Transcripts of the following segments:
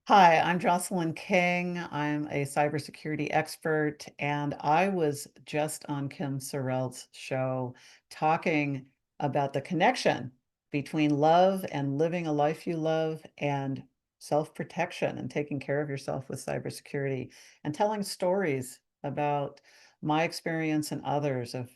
Hi, I'm Jocelyn King. I'm a cybersecurity expert, and I was just on Kim Sorrelle's show talking about the connection between love and living a life you love and self-protection and taking care of yourself with cybersecurity and telling stories about my experience and others of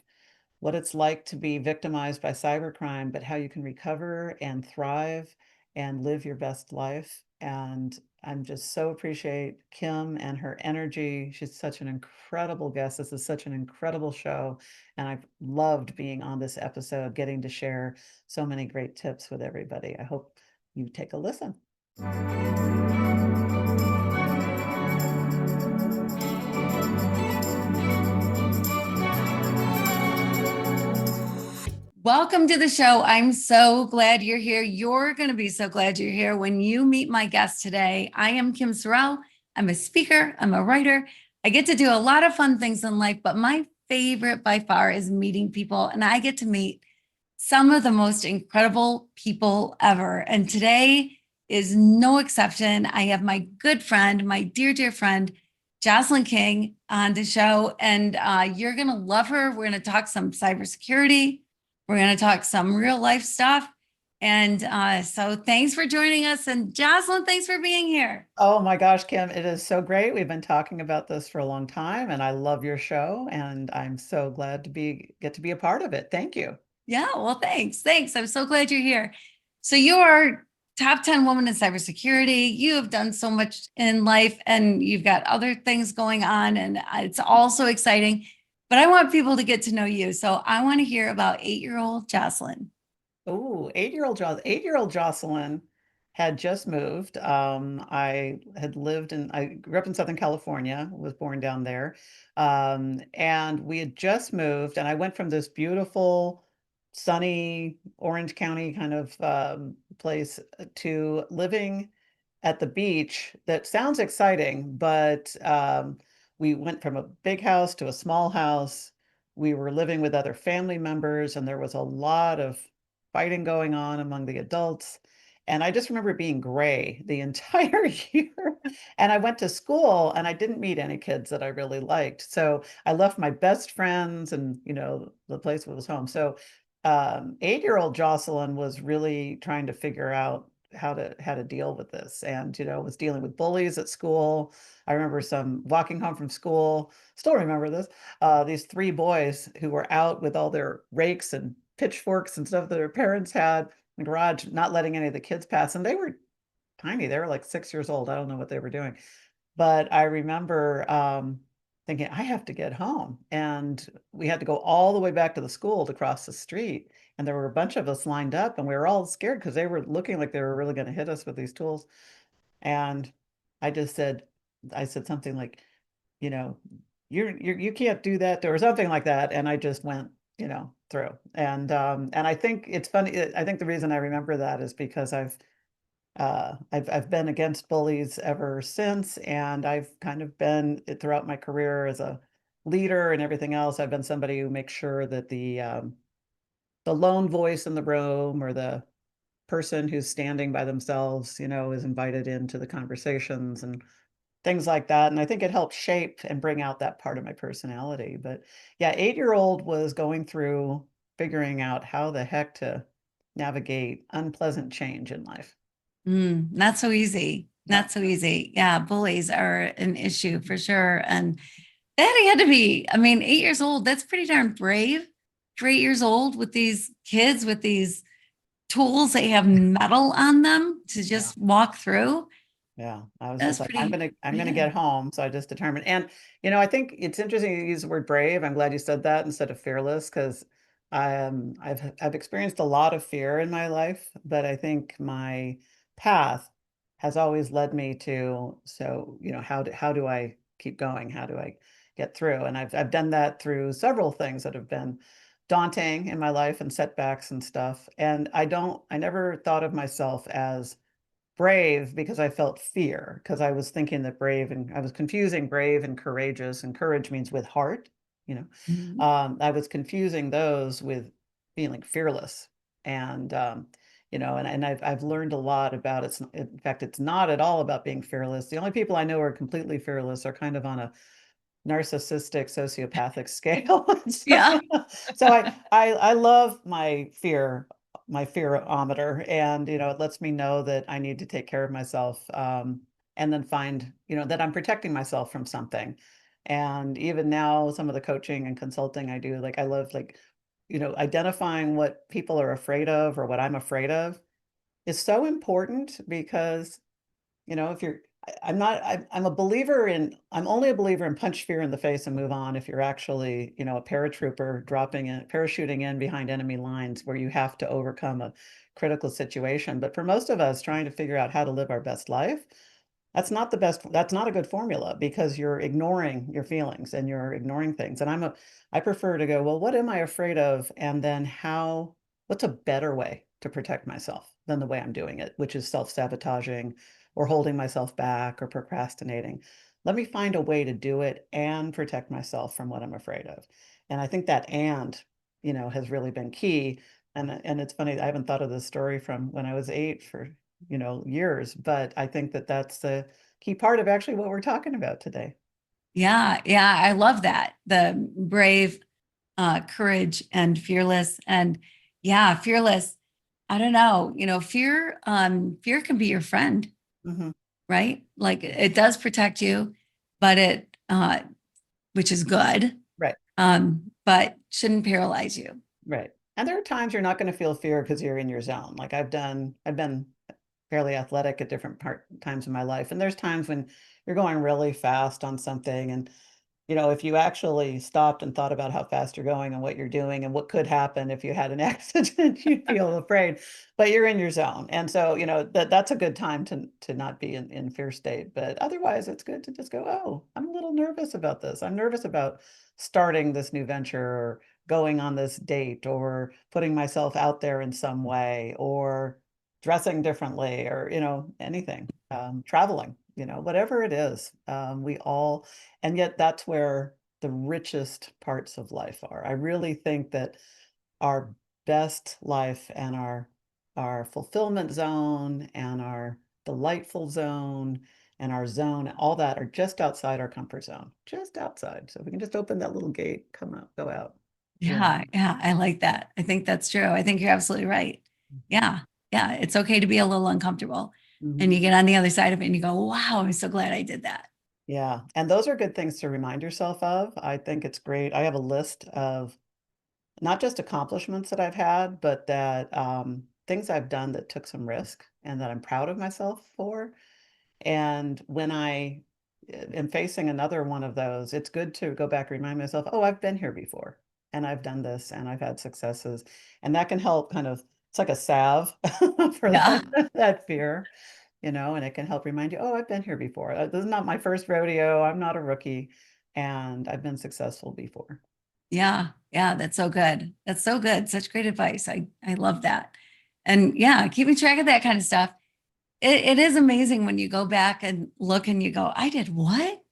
what it's like to be victimized by cybercrime, but how you can recover and thrive and live your best life. And I'm just so appreciate Kim and her energy. She's such an incredible guest. This is such an incredible show. And I've loved being on this episode, getting to share so many great tips with everybody. I hope you take a listen. Welcome to the show. I'm so glad you're here. You're going to be so glad you're here when you meet my guest today. I am Kim Sorrelle. I'm a speaker, I'm a writer. I get to do a lot of fun things in life, but my favorite by far is meeting people. And I get to meet some of the most incredible people ever. And today is no exception. I have my good friend, my dear, dear friend, Jocelyn King on the show. And you're going to love her. We're going to talk some cybersecurity. We're going to talk some real life stuff. And so thanks for joining us. And Jocelyn, thanks for being here. Oh my gosh, Kim, it is so great. We've been talking about this for a long time, and I love your show, and I'm so glad to get to be a part of it. Thank you. Yeah, well, thanks. Thanks. I'm so glad you're here. So you are top 10 woman in cybersecurity. You have done so much in life and you've got other things going on and it's all so exciting. But I want people to get to know you. So I want to hear about 8-year-old Jocelyn. Oh, 8-year-old Jocelyn had just moved. I grew up in Southern California, was born down there. And we had just moved, and I went from this beautiful, sunny Orange County kind of place to living at the beach. That sounds exciting, but we went from a big house to a small house. We were living with other family members, and there was a lot of fighting going on among the adults. And I just remember being gray the entire year. And I went to school and I didn't meet any kids that I really liked. So I left my best friends and, the place was home. So 8-year-old Jocelyn was really trying to figure out how to deal with this and was dealing with bullies at school. I remember some walking home from school, still remember this, these three boys who were out with all their rakes and pitchforks and stuff that their parents had in the garage, not letting any of the kids pass. And they were tiny. They were like 6 years old. I don't know what they were doing. But I remember thinking, I have to get home. And we had to go all the way back to the school to cross the street. And there were a bunch of us lined up, and we were all scared because they were looking like they were really going to hit us with these tools. And I just said, I said something like, you know, you can't do that or something like that. And I just went, through. And I think it's funny. I think the reason I remember that is because I've been against bullies ever since, and I've kind of been throughout my career as a leader and everything else. I've been somebody who makes sure that the lone voice in the room or the person who's standing by themselves, is invited into the conversations and things like that. And I think it helped shape and bring out that part of my personality. But yeah, 8-year-old was going through figuring out how the heck to navigate unpleasant change in life. Not so easy. Yeah. Not so easy. Yeah, bullies are an issue for sure. And that had to be, I mean, 8 years old, that's pretty darn brave for 8 years old with these kids, with these tools that have metal on them to Yeah. just walk through. Yeah. I was That's just like, I'm pretty, gonna I'm pretty gonna good. get home. So I just determined. And I think it's interesting you use the word brave. I'm glad you said that instead of fearless, because I've experienced a lot of fear in my life, but I think my path has always led me to, so, how do I keep going? How do I get through? And I've done that through several things that have been daunting in my life and setbacks and stuff. And I never thought of myself as brave because I felt fear, because I was thinking that brave, and I was confusing brave and courageous, and courage means with heart, you know. Mhm. I was confusing those with feeling fearless. And and I've learned a lot about it's in fact, it's not at all about being fearless. The only people I know who are completely fearless are kind of on a narcissistic sociopathic scale. Yeah. So I love my fearometer, and it lets me know that I need to take care of myself, and then find that I'm protecting myself from something. And even now, some of the coaching and consulting I do, like I love, like, identifying what people are afraid of or what I'm afraid of is so important, because if you're I'm not I'm a believer in I'm only a believer in punch fear in the face and move on if you're actually, a paratrooper parachuting in behind enemy lines where you have to overcome a critical situation. But for most of us trying to figure out how to live our best life, that's not a good formula, because you're ignoring your feelings and you're ignoring things. And I prefer to go, well, what am I afraid of? And then what's a better way to protect myself than the way I'm doing it, which is self-sabotaging or holding myself back or procrastinating. Let me find a way to do it and protect myself from what I'm afraid of. And I think that has really been key. And it's funny, I haven't thought of this story from when I was 8 for, years, but I think that that's the key part of actually what we're talking about today. Yeah. Yeah. I love that. The brave, courage and fearless. And yeah, fearless. I don't know, fear can be your friend, Hmm. right? Like it does protect you, but which is good, Right. but shouldn't paralyze you. Right. And there are times you're not going to feel fear because you're in your zone. Like I've been fairly athletic at different times in my life. And there's times when you're going really fast on something. And, if you actually stopped and thought about how fast you're going and what you're doing and what could happen if you had an accident, you'd feel afraid, but you're in your zone. And so, that's a good time to not be in fear state. But otherwise, it's good to just go, oh, I'm a little nervous about this. I'm nervous about starting this new venture, or going on this date, or putting myself out there in some way, or dressing differently, or anything, traveling, whatever it is. We all And yet that's where the richest parts of life are. I really think that our best life and our fulfillment zone and our delightful zone and our zone, all that are just outside our comfort zone, just outside. So if we can just open that little gate, come out, go out. Yeah. Yeah, yeah, I like that. I think that's true. I think you're absolutely right. Yeah, yeah, it's okay to be a little uncomfortable. And Mhm. you get on the other side of it and you go, wow, I'm so glad I did that. Yeah. And those are good things to remind yourself of. I think it's great. I have a list of not just accomplishments that I've had, but that things I've done that took some risk and that I'm proud of myself for. And when I am facing another one of those, it's good to go back and remind myself, oh, I've been here before, and I've done this, and I've had successes. And that can help kind of, it's like a salve for Yeah, that fear, and it can help remind you, oh, I've been here before. This is not my first rodeo. I'm not a rookie, and I've been successful before. yeah, yeah, that's so good. That's so good. Such great advice. I love that. And yeah, keeping track of that kind of stuff. It is amazing when you go back and look and you go, I did what?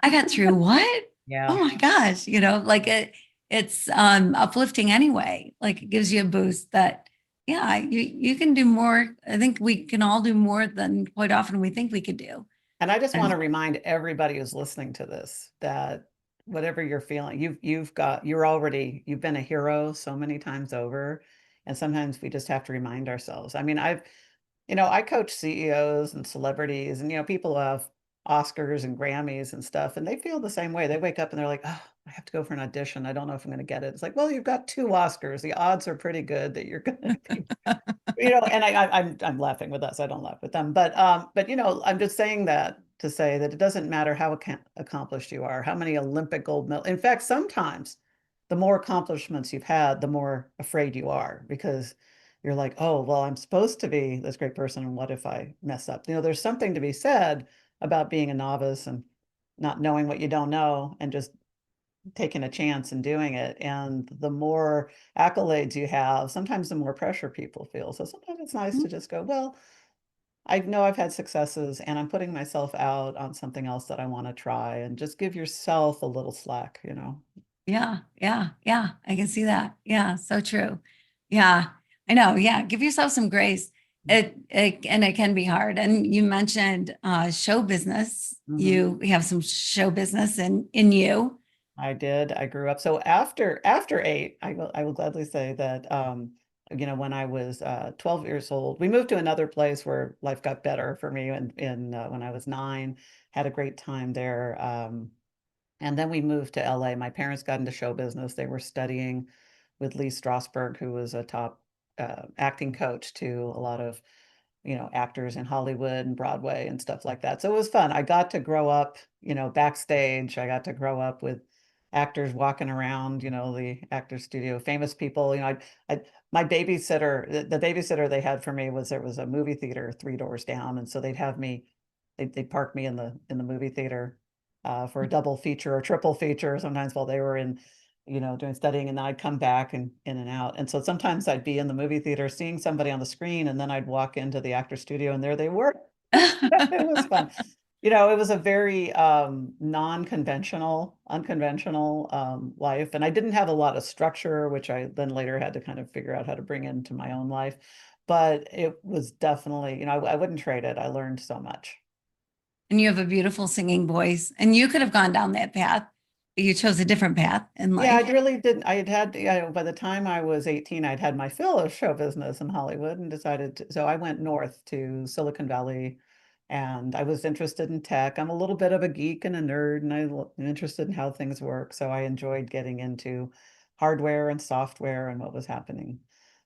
I got through what? Oh Yeah. my gosh, like it's uplifting anyway. Like it gives you a boost that yeah, you can do more. I think we can all do more than quite often we think we could do. And I just want And to remind everybody who's listening to this that whatever you're feeling, you've been a hero so many times over. And sometimes we just have to remind ourselves. I mean, I coach CEOs and celebrities, and people who have Oscars and Grammys and stuff, and they feel the same way. They wake up and they're like, oh, I have to go for an audition. I don't know if I'm going to get it. It's like, well, you've got 2 Oscars. The odds are pretty good that you're going to be and I'm laughing with us. I don't laugh with them, but I'm just saying that to say that it doesn't matter how accomplished you are, how many Olympic gold medals. In fact, sometimes the more accomplishments you've had, the more afraid you are, because you're like, oh, well, I'm supposed to be this great person, and what if I mess up? There's something to be said about being a novice and not knowing what you don't know, and just taking a chance and doing it. And the more accolades you have, sometimes the more pressure people feel. So sometimes it's nice to just go, well, I know I've had successes, and I'm putting myself out on something else that I want to try, and just give yourself a little slack. yeah, yeah, yeah, I can see that. Yeah, so true. Yeah. I know. Yeah. Give yourself some grace. And it can be hard. And you mentioned show business. Mhm. You have some show business in you. I did. I grew up. So after eight, I will gladly say that when I was 12 years old, we moved to another place where life got better for me in when I was 9, had a great time there. And then we moved to LA. My parents got into show business. They were studying with Lee Strasberg, who was a top acting coach to a lot of actors in Hollywood and Broadway and stuff like that. So it was fun. I got to grow up, backstage. I got to grow up with actors walking around, the actor studio, famous people. I my babysitter, the babysitter they had for me was there was a movie theater 3 doors down, and so they'd have me, they'd park me in the movie theater for a double feature or triple feature sometimes while they were in doing studying, and then I'd come back and in and out. And so sometimes I'd be in the movie theater seeing somebody on the screen, and then I'd walk into the actor studio and there they were. It was fun. It was a very non-conventional, unconventional life. And I didn't have a lot of structure, which I then later had to kind of figure out how to bring into my own life. But it was definitely, I wouldn't trade it. I learned so much. And you have a beautiful singing voice. And you could have gone down that path, but you chose a different path in Yeah, I life. really didn't. I had, by the time I was 18, I'd had my fill of show business in Hollywood and decided so I went north to Silicon Valley and I was interested in tech. I'm a little bit of a geek and a nerd and I'm interested in how things work. So I enjoyed getting into hardware and software and what was happening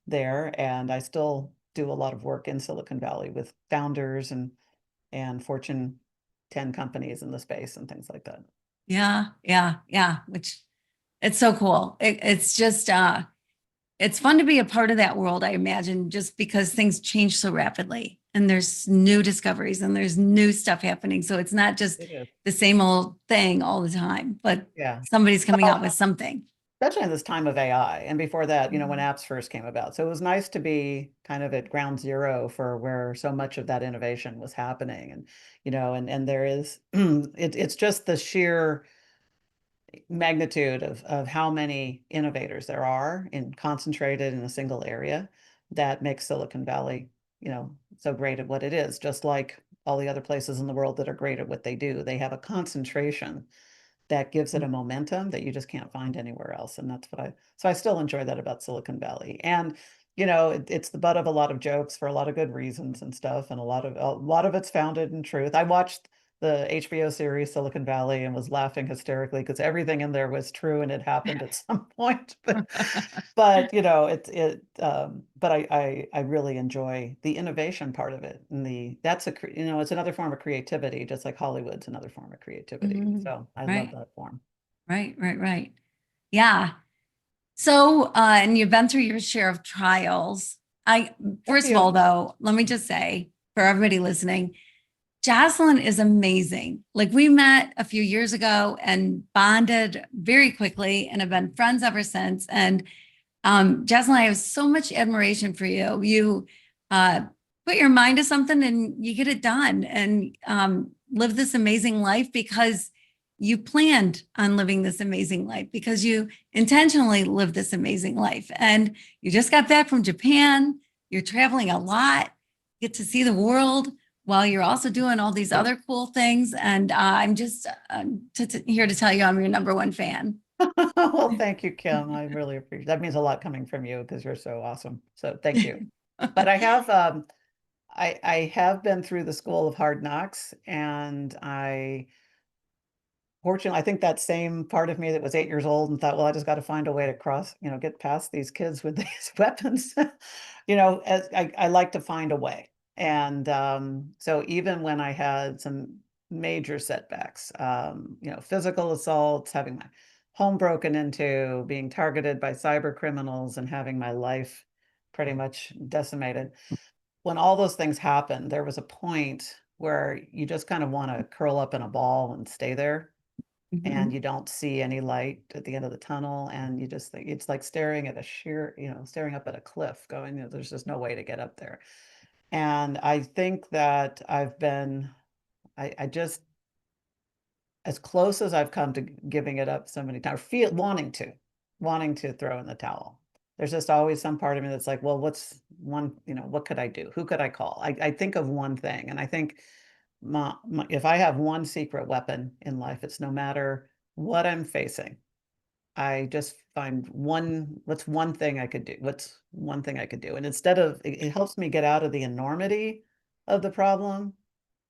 there. And I still do a lot of work in Silicon Valley with founders and Fortune 10 companies in the space and things like that. Yeah, yeah, yeah. Which it's so cool. It's just it's fun to be a part of that world, I imagine, just because things change so rapidly and there's new discoveries and there's new stuff happening. So it's not just It is. the same old thing all the time, but Yeah. somebody's coming out with Well, something. especially in this time of AI and before that, when Mhm. apps first came about. So it was nice to be kind of at ground zero for where so much of that innovation was happening. And there is it's just the sheer magnitude of how many innovators there are in concentrated in a single area that makes Silicon Valley, so great at what it is, just like all the other places in the world that are great at what they do. They have a concentration that gives it a momentum that you just can't find anywhere else. And so I still enjoy that about Silicon Valley. And, it's the butt of a lot of jokes for a lot of good reasons and stuff. And a lot of it's founded in truth. I watched the HBO series Silicon Valley and was laughing hysterically because everything in there was true and it happened at some point. But but I really enjoy the innovation part of it. And it's another form of creativity, just like Hollywood's another form of creativity. Mhm. So I love Right, that form. right, right, right. Yeah. So, and you've been through your share of trials. A First of all, few. though, let me just say for everybody listening, Jocelyn is amazing. Like we met a few years ago and bonded very quickly and have been friends ever since. And Jocelyn, I have so much admiration for you. You uh, put your mind to something and you get it done and live this amazing life because you planned on living this amazing life, because you intentionally live this amazing life. And you just got back from Japan. You're traveling a lot, get to see the world while you're also doing all these other cool things. And I'm just here to tell you I'm your number one fan. Well, thank you, Kim. I really appreciate that. Means a lot coming from you because you're so awesome. So thank you. But I have been through the school of hard knocks, and fortunately, I think that same part of me that was 8 years old and thought, well, I just got to find a way to get past these kids with these weapons. As I like to find a way. And so even when I had some major setbacks, physical assaults, having my home broken into, being targeted by cyber criminals, and having my life pretty much decimated. When all those things happened, there was a point where you just kind of want to curl up in a ball and stay there and Mhm. you don't see any light at the end of the tunnel and you just think it's like staring at staring up at a cliff going, there's just no way to get up there. And I think that I just, as close as I've come to giving it up so many times, wanting to throw in the towel. there's just always some part of me that's like, well, what's one, what could I do? Who could I call? I think of one thing. And I think if I have one secret weapon in life, it's no matter what I'm facing, I just find what's one thing I could do? What's one thing I could do? And instead of, it helps me get out of the enormity of the problem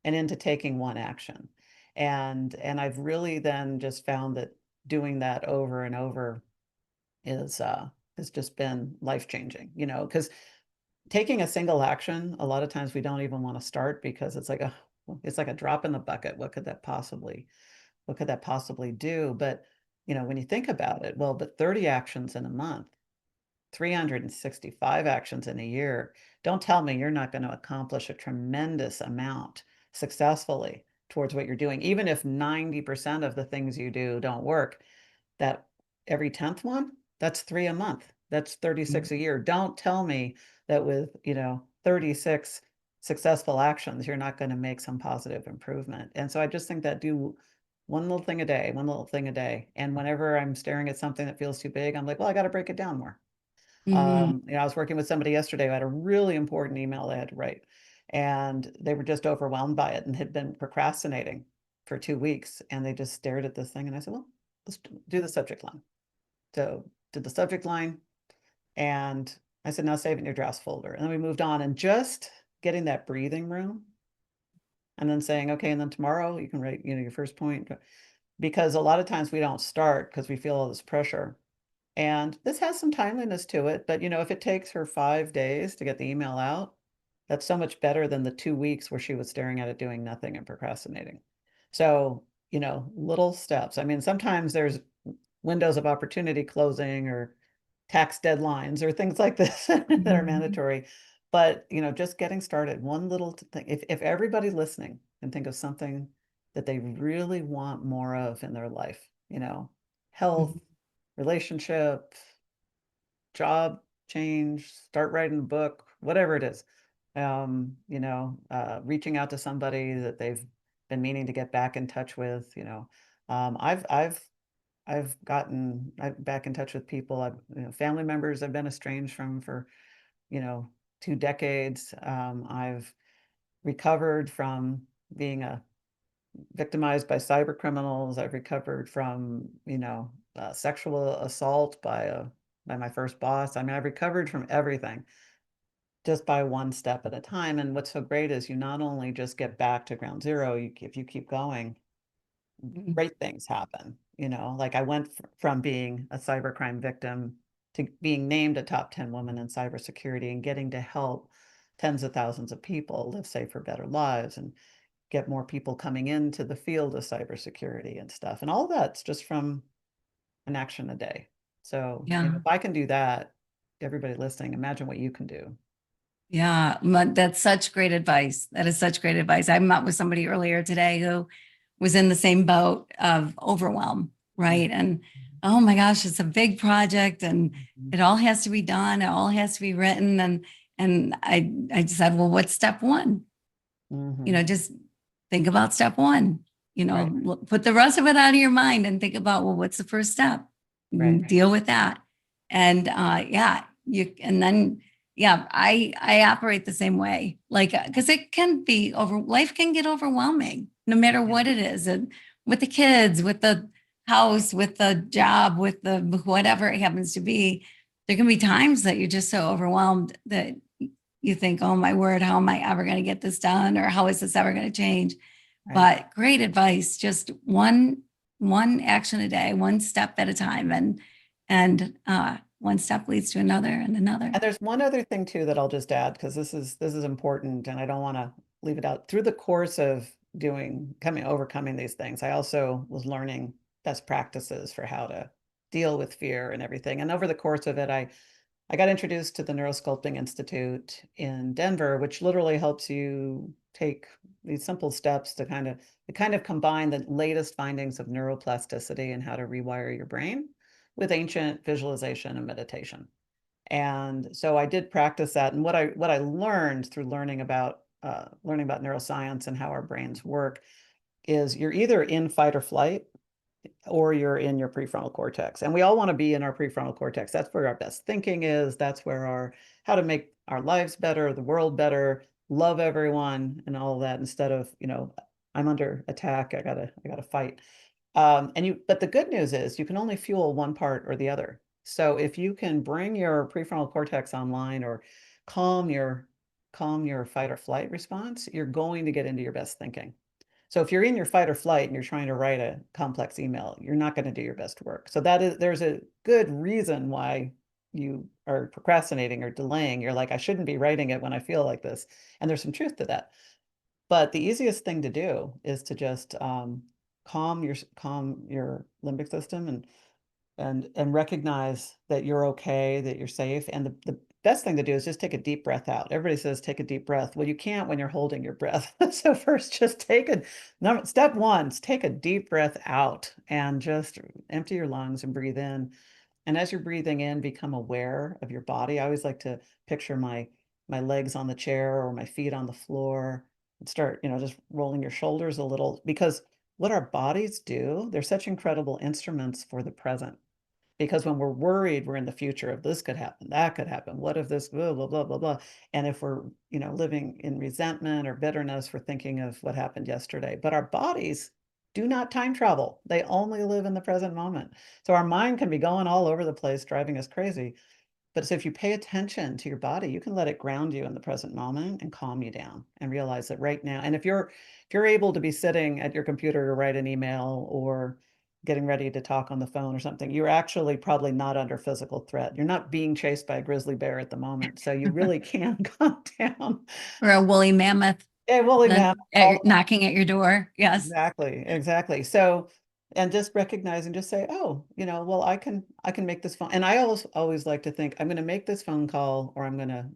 and into taking one action. And I've really then just found that doing that over and over is has just been life-changing, because taking a single action, a lot of times we don't even want to start because it's like it's like a drop in the bucket. What could that possibly do? But when you think about it, well, but 30 actions in a month, 365 actions in a year. Don't tell me you're not going to accomplish a tremendous amount successfully towards what you're doing. Even if 90% of the things you do don't work, that every 10th one, that's 3 a month. That's 36 a year. Don't tell me that with, 36 successful actions, you're not going to make some positive improvement. And so I just think that do one little thing a day, one little thing a day. And whenever I'm staring at something that feels too big, I'm like, well, I got to break it down more. Mhm. I was working with somebody yesterday who had a really important email they had to write, and they were just overwhelmed by it and had been procrastinating for 2 weeks. And they just stared at this thing, and I said, well, let's do the subject line. So did the subject line, and I said, now save it in your drafts folder. And then we moved on, and just getting that breathing room, and then saying, okay, and then tomorrow you can write, your first point, because a lot of times we don't start because we feel all this pressure. And this has some timeliness to it, but if it takes her 5 days to get the email out, that's so much better than the 2 weeks where she was staring at it doing nothing and procrastinating. So, little steps. I mean, sometimes there's windows of opportunity closing or tax deadlines or things like this that are Mhm. mandatory. But, just getting started, one little thing. If everybody listening can think of something that they really want more of in their life, health, Mhm. relationship, job change, start writing a book, whatever it is. Reaching out to somebody that they've been meaning to get back in touch with, I've gotten back in touch with people, family members I've been estranged from for, you know, 2 decades. I've recovered from being victimized by cybercriminals. I've recovered from, sexual assault by my first boss. I mean, I've recovered from everything just by one step at a time. And what's so great is you not only just get back to ground zero, if you keep going, Mhm. great things happen. Like I went from being a cybercrime victim to being named a top 10 woman in cybersecurity and getting to help tens of thousands of people live safer, better lives and get more people coming into the field of cybersecurity and stuff. And all that's just from an action a day. So, Yeah. if I can do that, everybody listening, imagine what you can do. Yeah. That's such great advice. That is such great advice. I met with somebody earlier today who was in the same boat of overwhelm, right? And oh my gosh, it's a big project and Mhm. it all has to be done. It all has to be written. And I just said, well, what's step one? Mhm. Just think about step one, Right, put the rest of it out of your mind and think about, well, what's the first step? right. Deal with that. And yeah, and then, yeah, I operate the same way, like, because it can be life can get overwhelming no matter Yeah, what it is. And with the kids, with the house, with the job, with the whatever it happens to be, there can be times that you're just so overwhelmed that you think, oh my word, how am I ever going to get this done? Or how is this ever going to change? right. But great advice, just one action a day, one step at a time. And one step leads to another and another. And there's one other thing too that I'll just add because this is important and I don't want to leave it out. Through the course of overcoming these things, I also was learning best practices for how to deal with fear and everything. And over the course of it, I got introduced to the Neurosculpting Institute in Denver, which literally helps you take these simple steps to kind of combine the latest findings of neuroplasticity and how to rewire your brain with ancient visualization and meditation. And so I did practice that. And what I learned through learning about neuroscience and how our brains work is you're either in fight or flight or you're in your prefrontal cortex. And we all want to be in our prefrontal cortex. That's where our best thinking is. That's where our how to make our lives better, the world better, love everyone, and all of that. Instead of, I'm under attack. I gotta fight. But the good news is you can only fuel one part or the other. So if you can bring your prefrontal cortex online or calm your calm your fight or flight response, you're going to get into your best thinking. So if you're in your fight or flight and you're trying to write a complex email, you're not going to do your best work. So there's a good reason why you are procrastinating or delaying. You're like, I shouldn't be writing it when I feel like this. And there's some truth to that. But the easiest thing to do is to just calm your limbic system and recognize that you're okay, that you're safe. And the best thing to do is just take a deep breath out. Everybody says take a deep breath. Well, you can't when you're holding your breath. So first, just step one is take a deep breath out and just empty your lungs and breathe in. And as you're breathing in, become aware of your body. I always like to picture my legs on the chair or my feet on the floor and start, just rolling your shoulders a little because what our bodies do, they're such incredible instruments for the present. Because when we're worried, we're in the future of this could happen, that could happen. What if this, blah, blah, blah, blah, blah. And if we're, living in resentment or bitterness, we're thinking of what happened yesterday. But our bodies do not time travel. They only live in the present moment. So our mind can be going all over the place, driving us crazy. But so if you pay attention to your body, you can let it ground you in the present moment and calm you down and realize that right now. And if you're able to be sitting at your computer to write an email or getting ready to talk on the phone or something, you're actually probably not under physical threat. You're not being chased by a grizzly bear at the moment. So you really can calm down. Or a woolly mammoth Yeah, well, then man, all knocking at your door. Yes. exactly, exactly. So, and just recognize and just say, oh, well, I can make this phone. And I always like to think, I'm going to make this phone call or I'm going to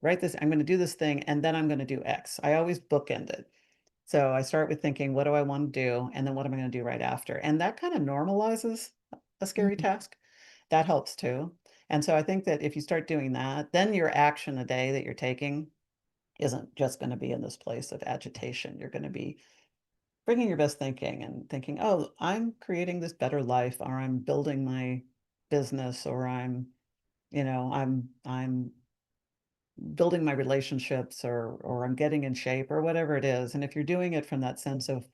write this, I'm going to do this thing, and then I'm going to do X. I always bookend it. So I start with thinking, what do I want to do? And then what am I going to do right after? And that kind of normalizes a scary Mhm. task. That helps too. And so I think that if you start doing that, then your action a day that you're taking isn't just going to be in this place of agitation. You're going to be bringing your best thinking and thinking, oh, I'm creating this better life, or I'm building my business, or I'm building my relationships, or I'm getting in shape, or whatever it is. And if you're doing it from that sense of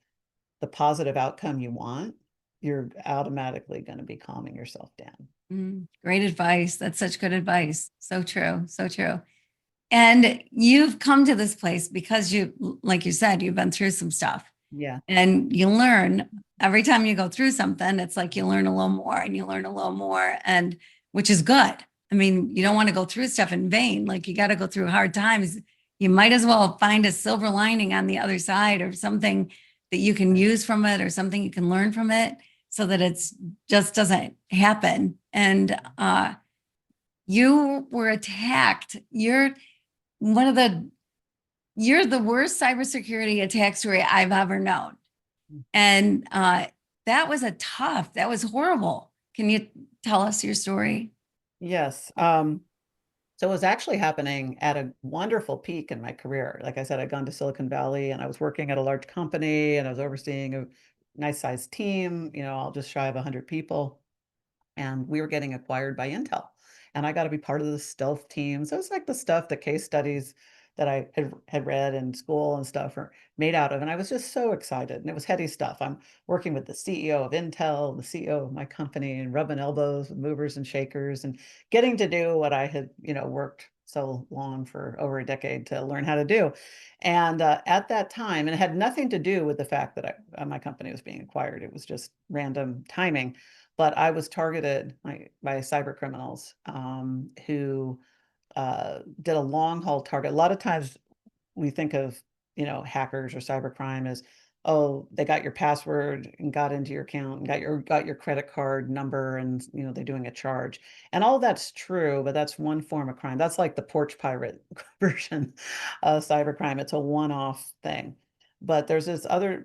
the positive outcome you want, you're automatically going to be calming yourself down. Great advice. That's such good advice. So true. So true. And you've come to this place because like you said, you've been through some stuff Yeah. and you learn every time you go through something. It's like you learn a little more and you learn a little more, and which is good. I mean, you don't want to go through stuff in vain. Like you got to go through hard times. You might as well find a silver lining on the other side or something that you can use from it or something you can learn from it so that it's just doesn't happen. And you were attacked. One of the you're the worst cybersecurity attack story I've ever known. And that was horrible. Can you tell us your story? Yes. So it was actually happening at a wonderful peak in my career. Like I said, I'd gone to Silicon Valley and I was working at a large company and I was overseeing a nice sized team, all just shy of 100 people. And we were getting acquired by Intel. And I got to be part of the stealth team. So it's like the stuff, the case studies that I had read in school and stuff are made out of. And I was just so excited. And it was heady stuff. I'm working with the CEO of Intel, the CEO of my company, and rubbing elbows with movers and shakers and getting to do what I had, worked so long for over a decade to learn how to do. And at that time, and it had nothing to do with the fact that my company was being acquired, it was just random timing, but I was targeted by cybercriminals who did a long haul target. A lot of times we think of, hackers or cybercrime as, oh, they got your password and got into your account and got your credit card number and, they're doing a charge. And all that's true, but that's one form of crime. That's like the porch pirate version of cybercrime. It's a one-off thing. But there's a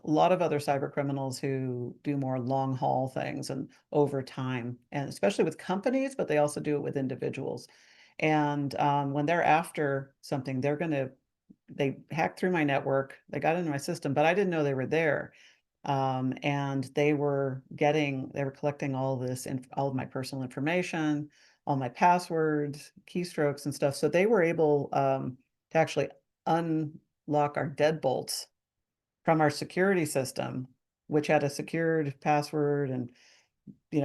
lot of other cyber criminals who do more long haul things and over time, and especially with companies, but they also do it with individuals. And when they're after something, they hacked through my network, they got into my system, but I didn't know they were there. And they were collecting all this, all of my personal information, all my passwords, keystrokes and stuff. So they were able to actually unlock our deadbolts from our security system, which had a secured password and we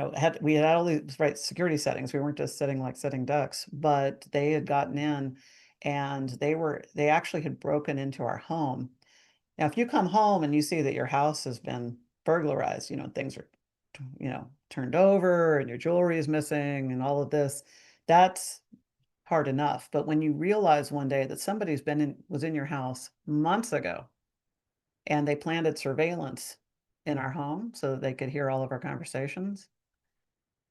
had all these right security settings. We weren't just setting ducks, but they had gotten in and they actually had broken into our home. Now, if you come home and you see that your house has been burglarized, things are, turned over and your jewelry is missing and all of this, that's hard enough. But when you realize one day that was in your house months ago and they planted surveillance in our home so that they could hear all of our conversations,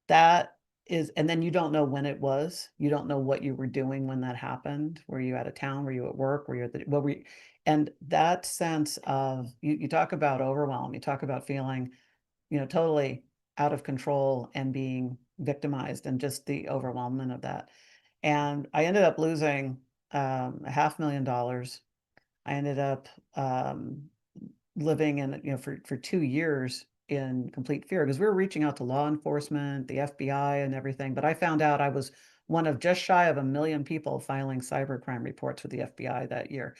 that and then you don't know when it was. You don't know what you were doing when that happened. Were you out of town? Were you at work? Were you at the, what were you, and that sense of, you talk about overwhelm, you talk about feeling, totally out of control and being victimized and just the overwhelmment of that. And I ended up losing $500,000. I ended up living in, for 2 years in complete fear because we were reaching out to law enforcement, the FBI, and everything. But I found out I was one of just shy of 1 million people filing cybercrime reports with the FBI that year.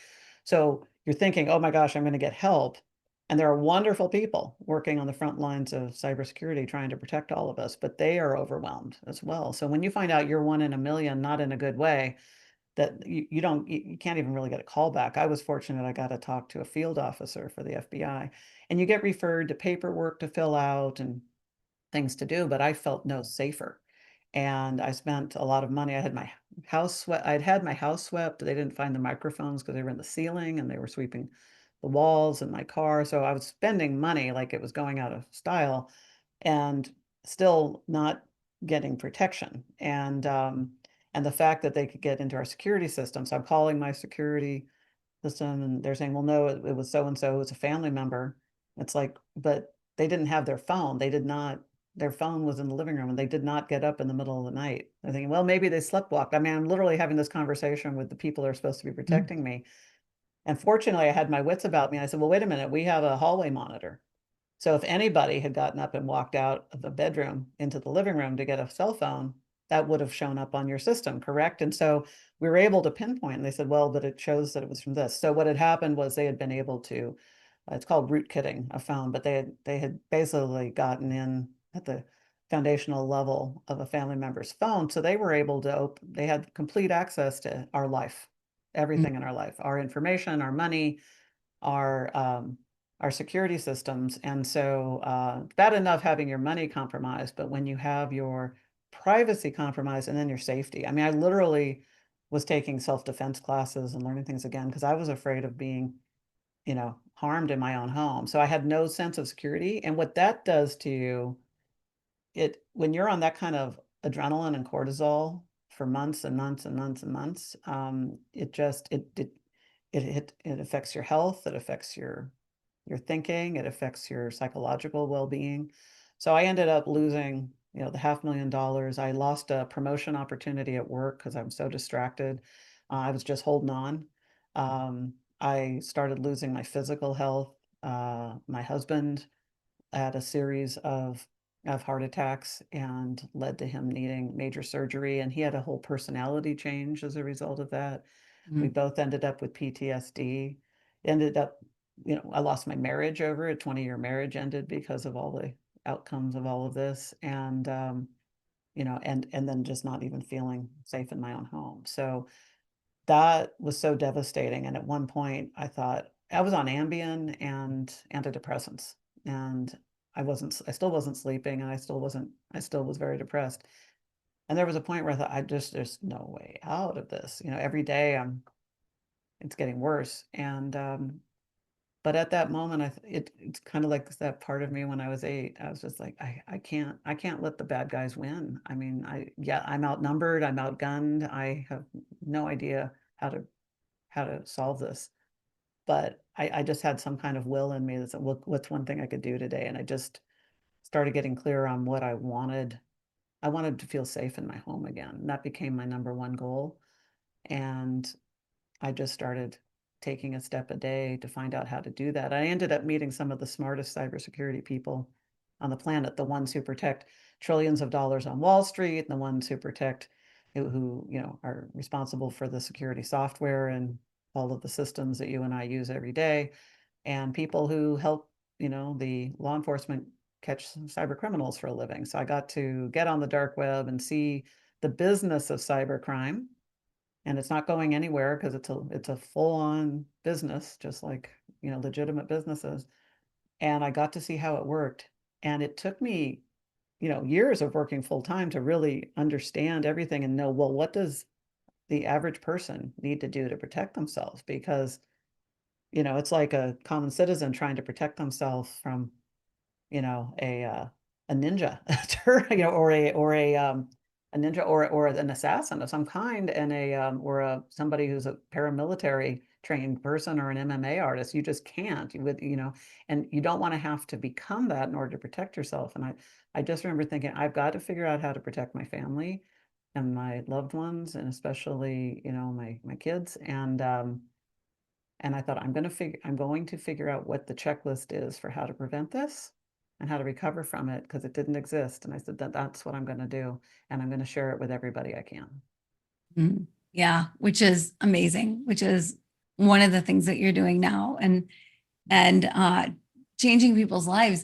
So you're thinking, oh my gosh, I'm going to get help. And there are wonderful people working on the front lines of cybersecurity trying to protect all of us, but they are overwhelmed as well. So when you find out you're one in 1 million, not in a good way, that you can't even really get a call back. I was fortunate I got to talk to a field officer for the FBI, and you get referred to paperwork to fill out and things to do, but I felt no safer. And I spent a lot of money. I'd had my house swept. They didn't find the microphones because they were in the ceiling and they were sweeping the walls in my car. So I was spending money like it was going out of style and still not getting protection. And the fact that they could get into our security system. So I'm calling my security system and they're saying, well, no, it was so and so, it was a family member. It's like, but they didn't have their phone. Their phone was in the living room and they did not get up in the middle of the night. They're thinking, well, maybe they sleptwalked. I mean, I'm literally having this conversation with the people that are supposed to be Mm. protecting me. And fortunately, I had my wits about me. I said, well, wait a minute, we have a hallway monitor. So if anybody had gotten up and walked out of the bedroom into the living room to get a cell phone, that would have shown up on your system, correct? And so we were able to pinpoint, and they said, well, but it shows that it was from this. So what had happened was they had been able to, it's called rootkitting a phone, but they had basically gotten in at the foundational level of a family member's phone. So they were able to they had complete access to our life, Mm. everything in our life, our information, our money, our um, our security systems. And so bad enough having your money compromised, but when you have your privacy compromised and then your safety. I mean, I literally was taking self-defense classes and learning things again because I was afraid of being, harmed in my own home. So I had no sense of security. And what that does to you, when you're on that kind of adrenaline and cortisol for months and months and months and months, it affects your health, it affects your thinking, it affects your psychological well-being. So I ended up losing, the $500,000. I lost a promotion opportunity at work because I was so distracted. I was just holding on. I started losing my physical health. My husband had a series of heart attacks and led to him needing major surgery, and he had a whole personality change as a result of that. We Mm. both ended up with PTSD. Ended up, I lost my marriage over it. 20-year marriage ended because of all the outcomes of all of this. And and then just not even feeling safe in my own home. So that was so devastating. And at one point I thought I was on Ambien and antidepressants, and I still wasn't sleeping, and I still was very depressed. And there was a point where I thought, there's no way out of this. Every day it's getting worse. And but at that moment, it's kind of like that part of me when I was 8. I was just like, I can't let the bad guys win. I mean, yeah, I'm outnumbered, I'm outgunned. I have no idea how to solve this. But I just had some kind of will in me that said, what's one thing I could do today? And I just started getting clear on what I wanted. I wanted to feel safe in my home again. That became my number one goal. And I just started taking a step a day to find out how to do that. I ended up meeting some of the smartest cybersecurity people on the planet, the ones who protect trillions of dollars on Wall Street, and the ones who protect, who, are responsible for the security software and all of the systems that you and I use every day, and people who help, the law enforcement catch cyber criminals for a living. So I got to get on the dark web and see the business of cybercrime, and it's not going anywhere because it's a full-on business, just like, legitimate businesses. And I got to see how it worked. And it took me, years of working full time to really understand everything and know, well, what does the average person need to do to protect themselves? Because, it's like a common citizen trying to protect themselves from, a ninja, or a ninja, or an assassin of some kind, and somebody who's a paramilitary trained person or an MMA artist. You just can't and you don't want to have to become that in order to protect yourself. And I just remember thinking, I've got to figure out how to protect my family and my loved ones, and especially, my kids. And I thought, I'm going to figure out what the checklist is for how to prevent this and how to recover from it, because it didn't exist. And I said that's what I'm going to do. And I'm going to share it with everybody I can. Mhm. Yeah, which is amazing, which is one of the things that you're doing now, and changing people's lives.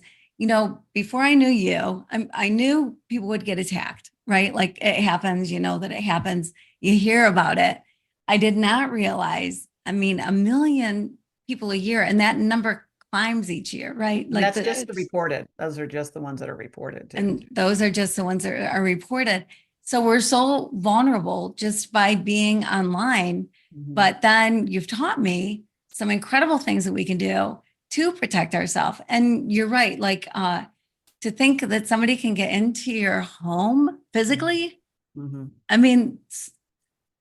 Before I knew you, I knew people would get attacked, right? Like it happens, that it happens. You hear about it. I did not realize, I mean, a million people a year, and that number climbs each year, right? And that's just the reported. Those are just the ones that are reported too. And those are just the ones that are reported. So we're so vulnerable just by being online. Mhm. But then you've taught me some incredible things that we can do to protect ourselves. And you're right, like to think that somebody can get into your home physically. Mhm. I mean,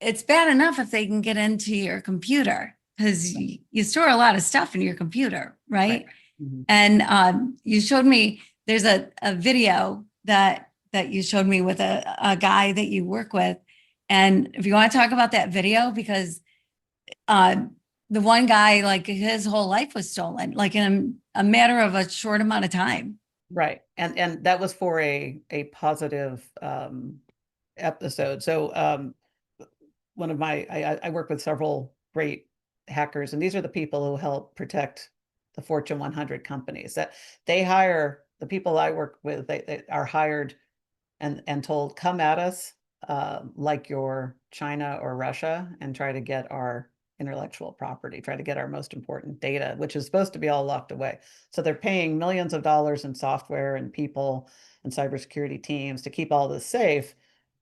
it's bad enough if they can get into your computer, because you store a lot of stuff in your computer, right? Mhm. And you showed me, there's a video that you showed me with a guy that you work with. And if you want to talk about that video, because the one guy, like his whole life was stolen, like in a matter of a short amount of time. Right. And that was for a positive episode. So one of my I work with several great hackers, and these are the people who help protect the Fortune 100 companies. That they hire the people I work with. They are hired and told, come at us like you're China or Russia, and try to get our intellectual property, try to get our most important data, which is supposed to be all locked away. So they're paying millions of dollars in software and people and cybersecurity teams to keep all this safe.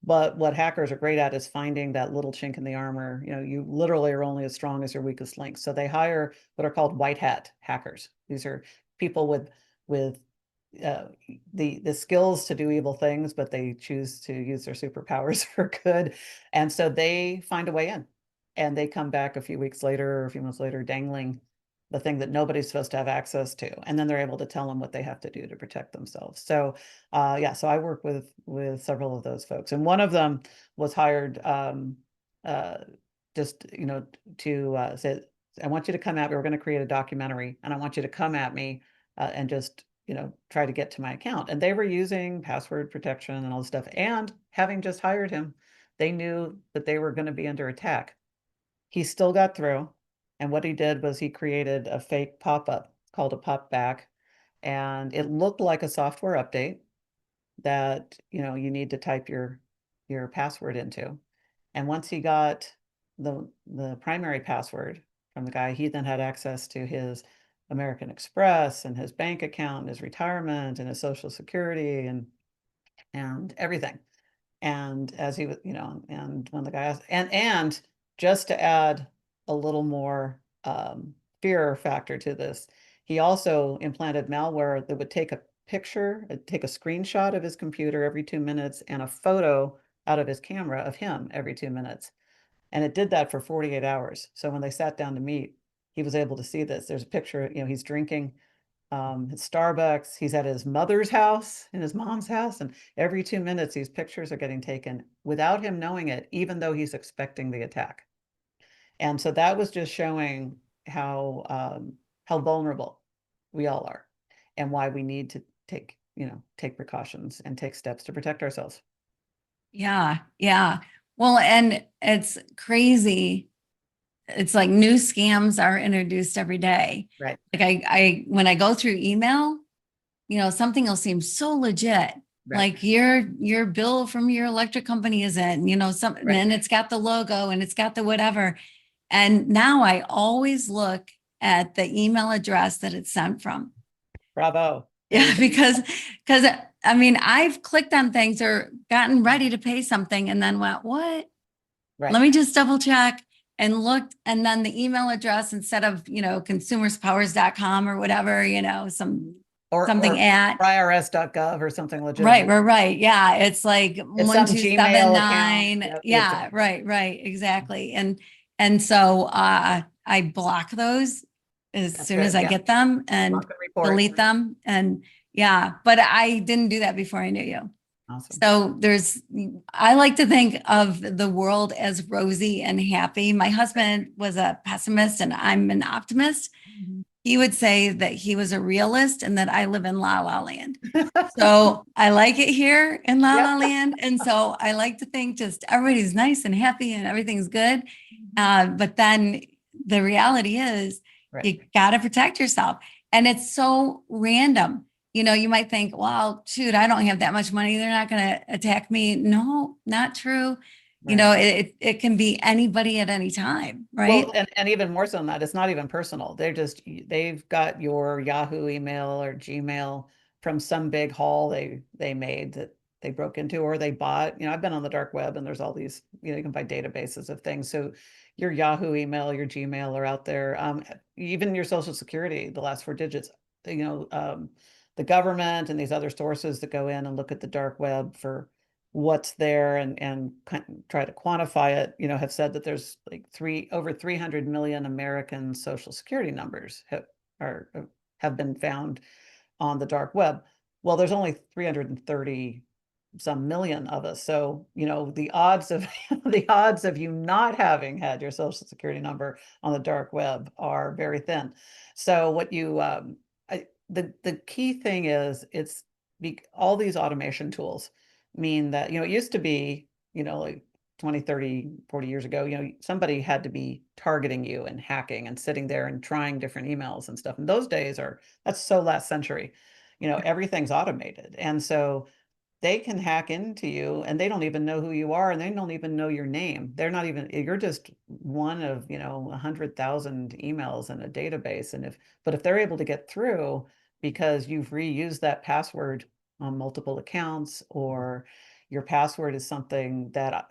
But what hackers are great at is finding that little chink in the armor. You literally are only as strong as your weakest link. So they hire what are called white hat hackers. These are people with uh, the skills to do evil things, but they choose to use their superpowers for good. And so they find a way in, and they come back a few weeks later or a few months later, dangling the thing that nobody's supposed to have access to. And then they're able to tell them what they have to do to protect themselves. So yeah, so I work with several of those folks. And one of them was hired uh, just, to say, I want you to come at me. We're going to create a documentary, and I want you to come at me and just, try to get to my account. And they were using password protection and all this stuff. And having just hired him, they knew that they were going to be under attack. He still got through. And what he did was he created a fake pop-up called a pop back. And it looked like a software update that, you need to type your password into. And once he got the primary password from the guy, he then had access to his American Express and his bank account and his retirement and his Social Security and everything. And as he was, and when the guy asked, and just to add a little more fear factor to this, he also implanted malware that would take a picture, take a screenshot of his computer every 2 minutes and a photo out of his camera of him every 2 minutes. And it did that for 48 hours. So when they sat down to meet, he was able to see this. There's a picture, he's drinking at Starbucks. He's at his mother's house, in his mom's house, and every 2 minutes, these pictures are getting taken without him knowing it, even though he's expecting the attack. And so that was just showing how vulnerable we all are, and why we need to take precautions and take steps to protect ourselves. Yeah. Yeah. Well, and it's crazy. It's like new scams are introduced every day. Right. Like when I go through email, something will seem so legit. Right. Like your bill from your electric company is in, Right. and it's got the logo and it's got the whatever. And now I always look at the email address that it's sent from. Bravo. There you Yeah, go. because I mean, I've clicked on things or gotten ready to pay something and then went, what? Right. Let me just double check and looked. And then the email address instead of, consumerspowers.com or whatever, something Or at. irs.gov or something Right, legitimate. right, right. Yeah. It's like It's one, some two, seven, Gmail account. nine. Yep, Yeah, exactly. right, right. Exactly. And so I block those as That's soon as good. I Yeah. get them and Block and report. delete them. And yeah, but I didn't do that before I knew you. Awesome. So I like to think of the world as rosy and happy. My husband was a pessimist and I'm an optimist. Mhm. He would say that he was a realist and that I live in La La Land. So I like it here in La Yep. La Land. And so I like to think just everybody's nice and happy and everything's good. But then the reality is Right. you got to protect yourself. And it's so random. You might think, well, shoot, I don't have that much money. They're not going to attack me. No, not true. Right. It can be anybody at any time, Well, right? and even more so than that, it's not even personal. They've got your Yahoo email or Gmail from some big haul they made that they broke into or they bought. I've been on the dark web and there's all these, you can buy databases of things. So your Yahoo email, your Gmail are out there. Even your Social Security, the last 4 digits, you know, um, the government and these other sources that go in and look at the dark web for what's there and try to quantify it, have said that there's like over 300 million American social security numbers have been found on the dark web. Well, there's only 330 some million of us. So, the odds of the odds of you not having had your social security number on the dark web are very thin. So what the key thing is all these automation tools mean that, it used to be, like 20, 30, 40 years ago, somebody had to be targeting you and hacking and sitting there and trying different emails and stuff. And those days that's so last century. Everything's automated. And so they can hack into you and they don't even know who you are and they don't even know your name. You're just one of, 100,000 emails in a database. But if they're able to get through because you've reused that password on multiple accounts, or your password is something that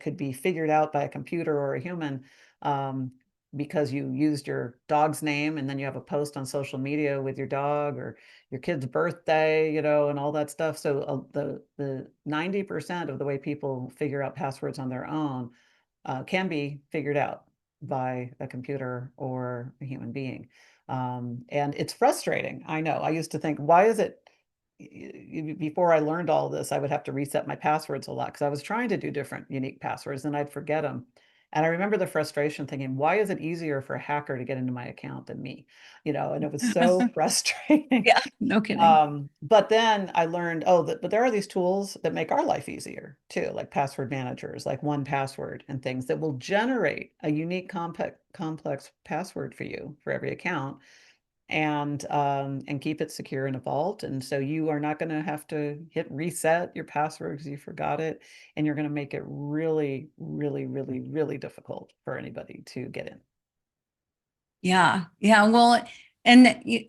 could be figured out by a computer or a human, um, because you used your dog's name and then you have a post on social media with your dog or your kid's birthday, and all that stuff. So the 90% of the way people figure out passwords on their own can be figured out by a computer or a human being. And it's frustrating. I know. I used to think, why is it before I learned all this, I would have to reset my passwords a lot because I was trying to do different unique passwords and I'd forget them. And I remember the frustration thinking, why is it easier for a hacker to get into my account than me? And it was so frustrating. Yeah, no kidding. But then I learned, but there are these tools that make our life easier too, like password managers, like 1Password and things that will generate a unique complex password for you for every account and keep it secure in a vault. And so you are not going to have to hit reset your password because you forgot it. And you're going to make it really, really, really, really difficult for anybody to get in. Yeah. Yeah. Well,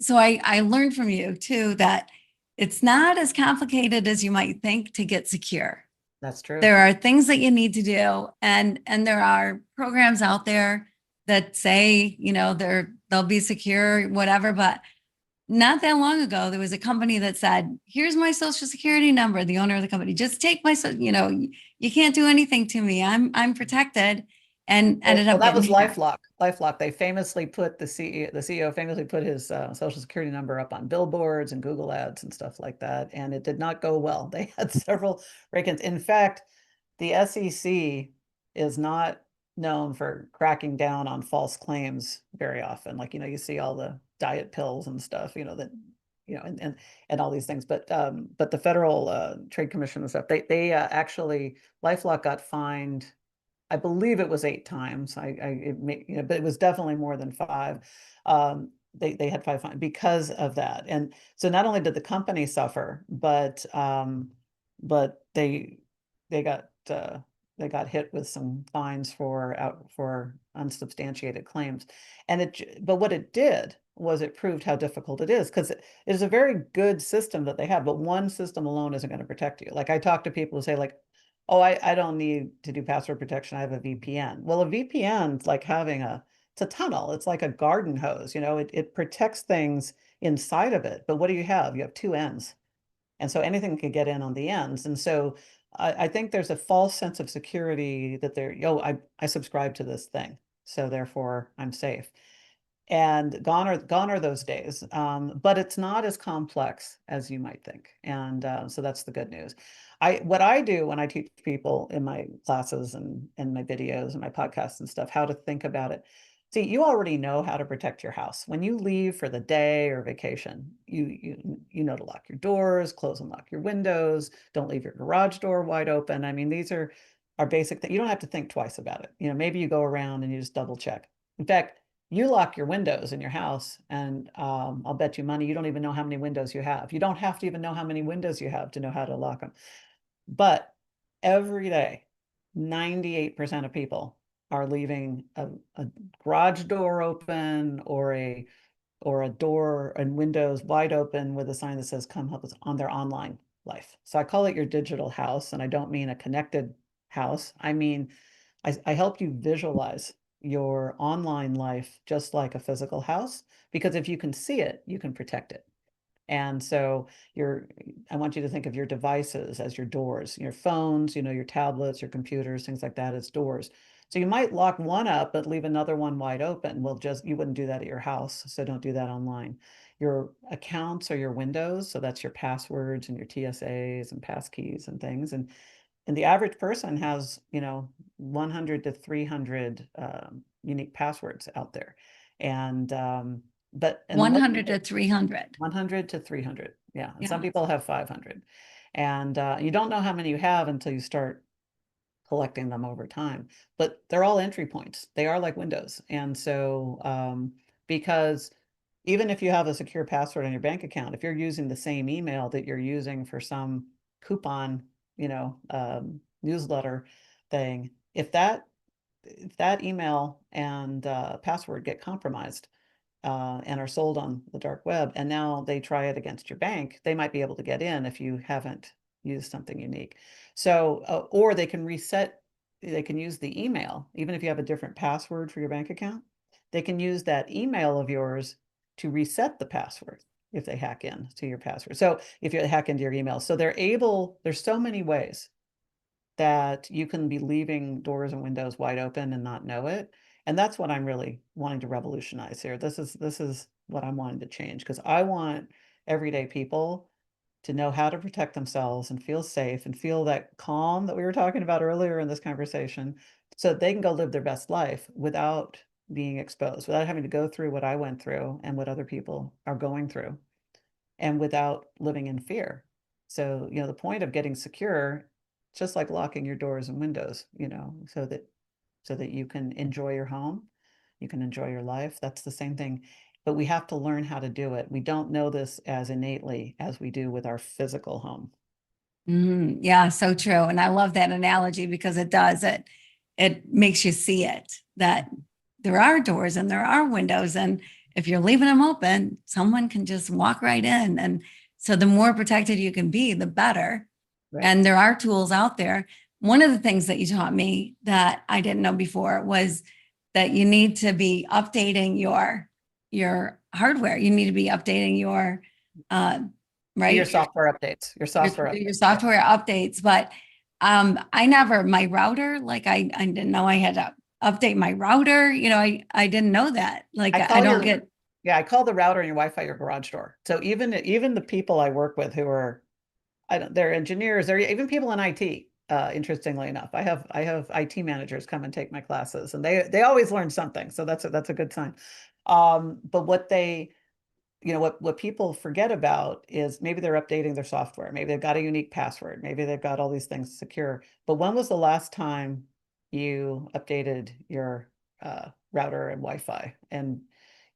so I learned from you too that it's not as complicated as you might think to get secure. That's true. There are things that you need to do, and there are programs out there that say, they'll be secure, whatever. But not that long ago, there was a company that said, "Here's my social security number." The owner of the company, just take my, you can't do anything to me. I'm protected, and ended Well, up that getting was hacked. LifeLock. LifeLock. They famously put the CEO famously put his social security number up on billboards and Google ads and stuff like that, and it did not go well. They had several break-ins. In fact, the SEC is not known for cracking down on false claims very often. Like, you see all the diet pills and stuff, that, and all these things. But the Federal Trade Commission and stuff, they actually, LifeLock got fined. I believe it was 8 times. But it was definitely more than five. They had five fines because of that. And so not only did the company suffer, but they got they got hit with some fines for unsubstantiated claims. But what it did was it proved how difficult it is, because it is a very good system that they have, but one system alone isn't going to protect you. Like, I talk to people who say, like, oh, I don't need to do password protection, I have a VPN. Well, a VPN is like having it's a tunnel. It's like a garden hose, it protects things inside of it. But what do you have? You have two ends. And so anything could get in on the ends. And so I think there's a false sense of security that I subscribe to this thing, so therefore I'm safe. And gone are those days. But it's not as complex as you might think. And so that's the good news. What I do when I teach people in my classes and my videos and my podcasts and stuff, how to think about it. See, you already know how to protect your house. When you leave for the day or vacation, you know to lock your doors, close and lock your windows, don't leave your garage door wide open. I mean, these are basic things. You don't have to think twice about it. Maybe you go around and you just double check. In fact, you lock your windows in your house, and I'll bet you money you don't even know how many windows you have. You don't have to even know how many windows you have to know how to lock them. But every day, 98% of people are leaving a garage door open, or a door and windows wide open with a sign that says "Come help us" on their online life. So I call it your digital house, and I don't mean a connected house. I mean, I help you visualize your online life just like a physical house, because if you can see it, you can protect it. And so I want you to think of your devices as your doors, your phones, your tablets, your computers, things like that as doors. So you might lock one up, but leave another one wide open. Well, you wouldn't do that at your house, so don't do that online. Your accounts are your windows, so that's your passwords and your TSAs and passkeys and things. And the average person has, 100 to 300 unique passwords out there. And and 100 to 300. 100 to 300. Yeah. And some Yeah. people have 500. And you don't know how many you have until you start collecting them over time. But they're all entry points. They are like windows. And so, because even if you have a secure password on your bank account, if you're using the same email that you're using for some coupon, newsletter thing, if that email and password get compromised, and are sold on the dark web, and now they try it against your bank, they might be able to get in if you haven't used something unique. So, or they can use the email, even if you have a different password for your bank account, they can use that email of yours to reset the password if they hack in to your password. So if you hack into your email, so there's so many ways that you can be leaving doors and windows wide open and not know it. And that's what I'm really wanting to revolutionize here. This is what I'm wanting to change, because I want everyday people to know how to protect themselves and feel safe and feel that calm that we were talking about earlier in this conversation, so that they can go live their best life without being exposed, without having to go through what I went through and what other people are going through, and without living in fear. So, the point of getting secure, just like locking your doors and windows, so that you can enjoy your home, you can enjoy your life. That's the same thing. But we have to learn how to do it. We don't know this as innately as we do with our physical home. Yeah, so true. And I love that analogy because it makes you see it, that there are doors and there are windows. And if you're leaving them open, someone can just walk right in. And so the more protected you can be, the better. Right. And there are tools out there. One of the things that you taught me that I didn't know before was that you need to be updating your hardware. You need to be updating your right? Your software updates, Your software updates. But my router, like I didn't know I had to update my router. I didn't know that. Like I don't get. Yeah, I call the router and your Wi-Fi your garage door. So even the people I work with who are, they're engineers, they're even people in IT. interestingly enough. I have IT managers come and take my classes, and they always learn something. So that's a good sign. But what people forget about is maybe they're updating their software. Maybe they've got a unique password. Maybe they've got all these things secure. But when was the last time you updated your router and Wi-Fi? And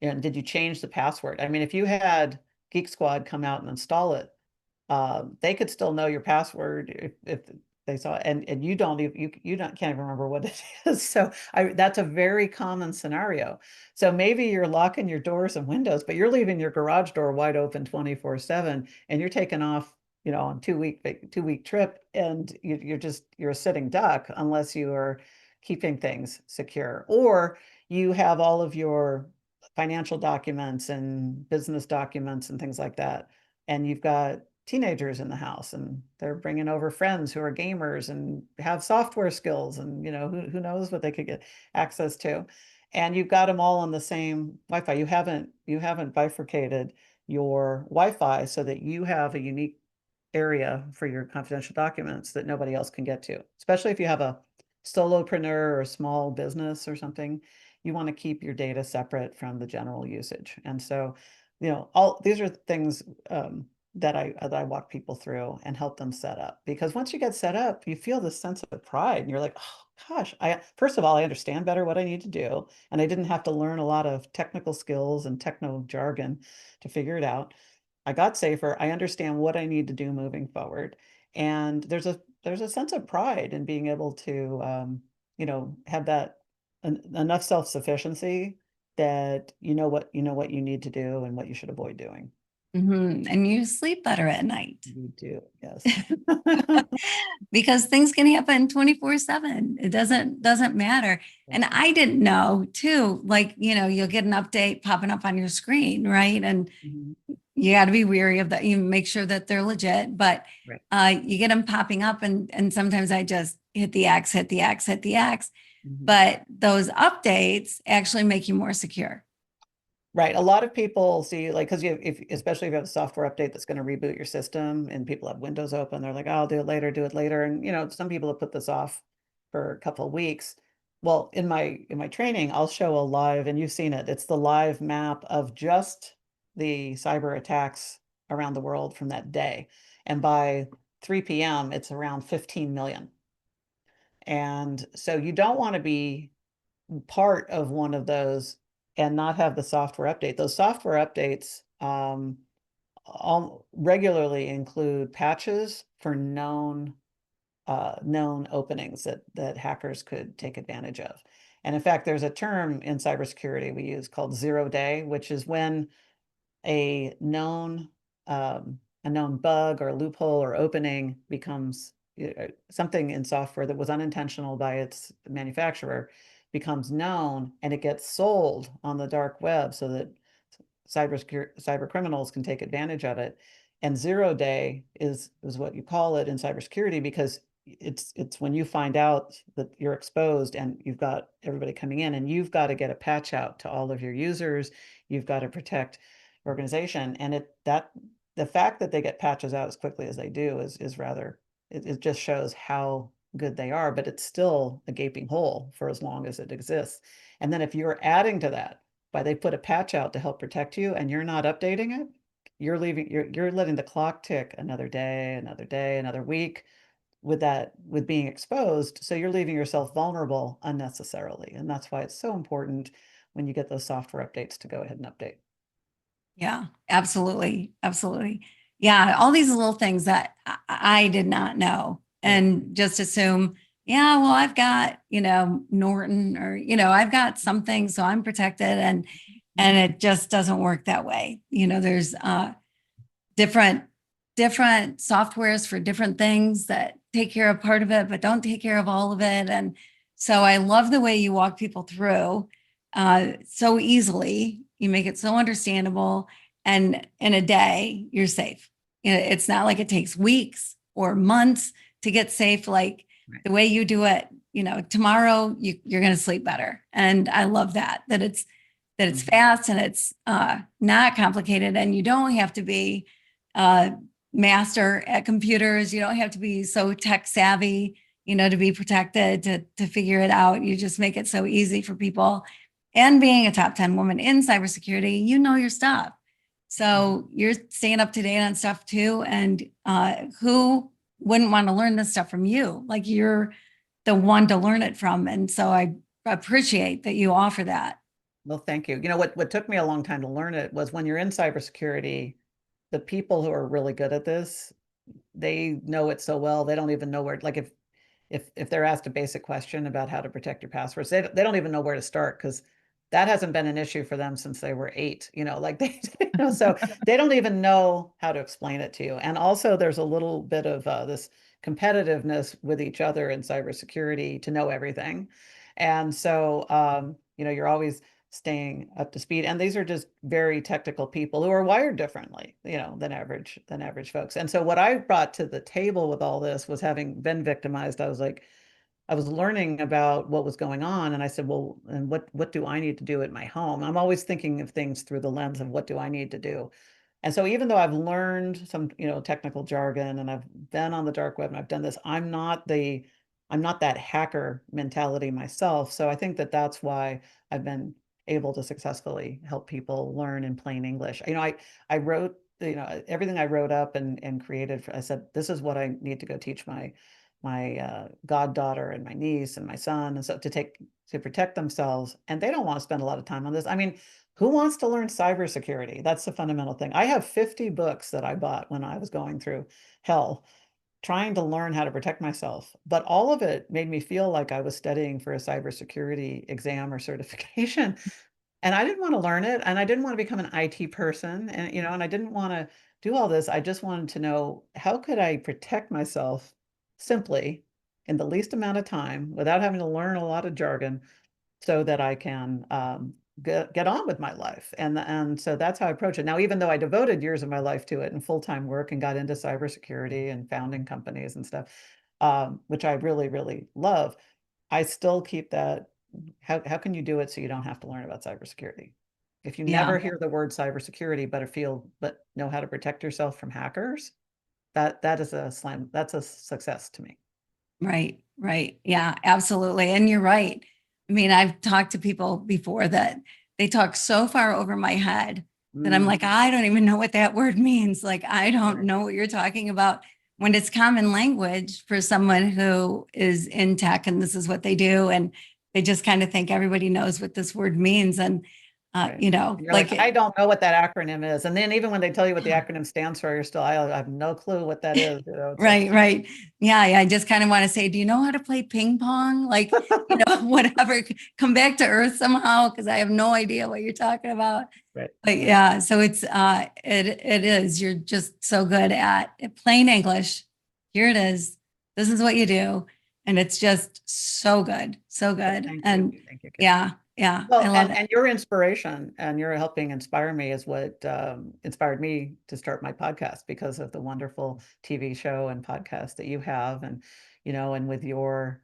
did you change the password? I mean, if you had Geek Squad come out and install it, they could still know your password if they saw it, and you don't even you don't can't even remember what it is. So that's a very common scenario. So maybe you're locking your doors and windows, but you're leaving your garage door wide open 24/7, and you're taking off, on 2-week trip, and you're a sitting duck unless you are keeping things secure, or you have all of your financial documents and business documents and things like that, and you've got teenagers in the house, and they're bringing over friends who are gamers and have software skills, and who knows what they could get access to, and you've got them all on the same Wi-Fi. You haven't bifurcated your Wi-Fi so that you have a unique area for your confidential documents that nobody else can get to, especially if you have a solopreneur or a small business or something. You want to keep your data separate from the general usage. And so, all these are things that I walk people through and help them set up. Because once you get set up, you feel this sense of pride, and you're like, oh gosh, first of all, I understand better what I need to do, and I didn't have to learn a lot of technical skills and techno jargon to figure it out. I got safer. I understand what I need to do moving forward. And there's a sense of pride in being able to have that enough self-sufficiency that what you need to do and what you should avoid doing. And you sleep better at night. You do, yes. Because things can happen 24/7. It doesn't matter. And I didn't know too, like, you'll get an update popping up on your screen, right? And Mhm. you got to be wary of that. You make sure that they're legit, but Right. you get them popping up, and sometimes I just hit the X, hit the X, hit the X. Mhm. But those updates actually make you more secure. Right. A lot of people see, like, because especially if you have a software update that's going to reboot your system, and people have Windows open, they're like, oh, I'll do it later, do it later. And, some people have put this off for a couple of weeks. Well, in my training, I'll show a live, and you've seen it. It's the live map of just the cyber attacks around the world from that day. And by 3 p.m., it's around 15 million. And so you don't want to be part of one of those and not have the software update. Those software updates all regularly include patches for known openings that hackers could take advantage of. And in fact, there's a term in cybersecurity we use called 0 day, which is when a known bug or loophole or opening becomes something in software that was unintentional by its manufacturer becomes known, and it gets sold on the dark web so that cyber criminals can take advantage of it. And 0 day is what you call it in cybersecurity, because it's when you find out that you're exposed and you've got everybody coming in, and you've got to get a patch out to all of your users. You've got to protect organization, and the fact that they get patches out as quickly as they do is rather, it just shows how good they are, but it's still a gaping hole for as long as it exists. And then if you're adding to that by they put a patch out to help protect you, and you're not updating it, you're letting the clock tick another day, another week with being exposed. So you're leaving yourself vulnerable unnecessarily. And that's why it's so important when you get those software updates to go ahead and update. Yeah, absolutely. Absolutely. Yeah. All these little things that I did not know Yeah. and just assume, yeah, well, I've got, Norton, or, I've got something, so I'm protected. And it just doesn't work that way. There's different softwares for different things that take care of part of it, but don't take care of all of it. And so I love the way you walk people through so easily. You make it so understandable. And in a day, you're safe. It's not like it takes weeks or months to get safe. Like Right. the way you do it, tomorrow you're going to sleep better. And I love that it's Mhm. fast, and it's not complicated, and you don't have to be master at computers. You don't have to be so tech savvy. to be protected, to figure it out. You just make it so easy for people. And being a top 10 woman in cybersecurity, your stuff. So you're staying up to date on stuff too. And who wouldn't want to learn this stuff from you? Like you're the one to learn it from. And so I appreciate that you offer that. Well, thank you. What took me a long time to learn it was when you're in cybersecurity, the people who are really good at this, they know it so well, they don't even know where, like if they're asked a basic question about how to protect your passwords, they don't even know where to start because that hasn't been an issue for them since they were 8, like so they don't even know how to explain it to you. And also there's a little bit of this competitiveness with each other in cybersecurity to know everything. And so, you're always staying up to speed. And these are just very technical people who are wired differently, than average folks. And so what I brought to the table with all this was having been victimized. I was learning about what was going on, and I said, well, and what do I need to do at my home? I'm always thinking of things through the lens of what do I need to do. And so even though I've learned some, technical jargon and I've been on the dark web and I've done this, I'm not that hacker mentality myself. So I think that that's why I've been able to successfully help people learn in plain English. I wrote, everything I wrote up and created, I said, this is what I need to go teach my goddaughter and my niece and my son, and so to protect themselves. And they don't want to spend a lot of time on this. I mean, who wants to learn cybersecurity? That's the fundamental thing. I have 50 books that I bought when I was going through hell trying to learn how to protect myself. But all of it made me feel like I was studying for a cybersecurity exam or certification. And I didn't want to learn it. And I didn't want to become an IT person. And I didn't want to do all this. I just wanted to know, how could I protect myself simply in the least amount of time without having to learn a lot of jargon so that I can get on with my life. And so that's how I approach it. Now, even though I devoted years of my life to it and full-time work and got into cybersecurity and founding companies and stuff, which I really, really love, I still keep that. How can you do it so you don't have to learn about cybersecurity? If you Yeah. never hear the word cybersecurity, but know how to protect yourself from hackers, that is that's a success to me. Right, right. Yeah, absolutely. And you're right. I mean, I've talked to people before that they talk so far over my head that I'm Mm, like, I don't even know what that word means. Like, I don't right. know what you're talking about when it's common language for someone who is in tech and this is what they do. And they just kind of think everybody knows what this word means. And, Right. And you're like, like, I don't know what that acronym is. And then even when they tell you what the acronym stands for, you're still, I have no clue what that is. It's like, right, right. Yeah, I just kind of want to say, do you know how to play ping pong? Like, whatever, come back to earth somehow, because I have no idea what you're talking about. right, But right. yeah, so it is. You're just so good at plain English. Here it is. This is what you do. And it's just so good. So Well, good. thank you. And Thank you, Kim. yeah, yeah, I Well, love and it. and your inspiration and your helping inspire me is what inspired me to start my podcast because of the wonderful TV show and podcast that you have, and with your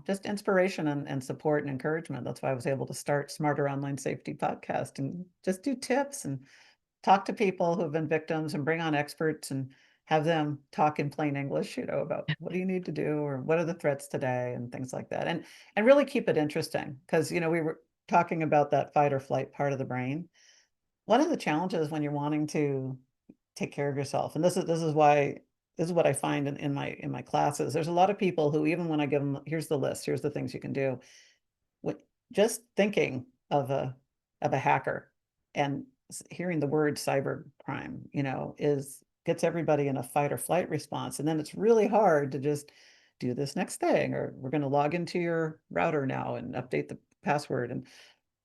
just inspiration and support and encouragement. That's why I was able to start Smarter Online Safety Podcast and just do tips and talk to people who've been victims and bring on experts and have them talk in plain English, about what do you need to do or what are the threats today and things like that. And really keep it interesting because, we were talking about that fight or flight part of the brain. One of the challenges when you're wanting to take care of yourself, and this is what I find in my classes. There's a lot of people who, even when I give them, here's the list, here's the things you can do, what just thinking of a hacker and hearing the word cyber crime, is gets everybody in a fight or flight response. And then it's really hard to just do this next thing, or we're going to log into your router now and update the password. And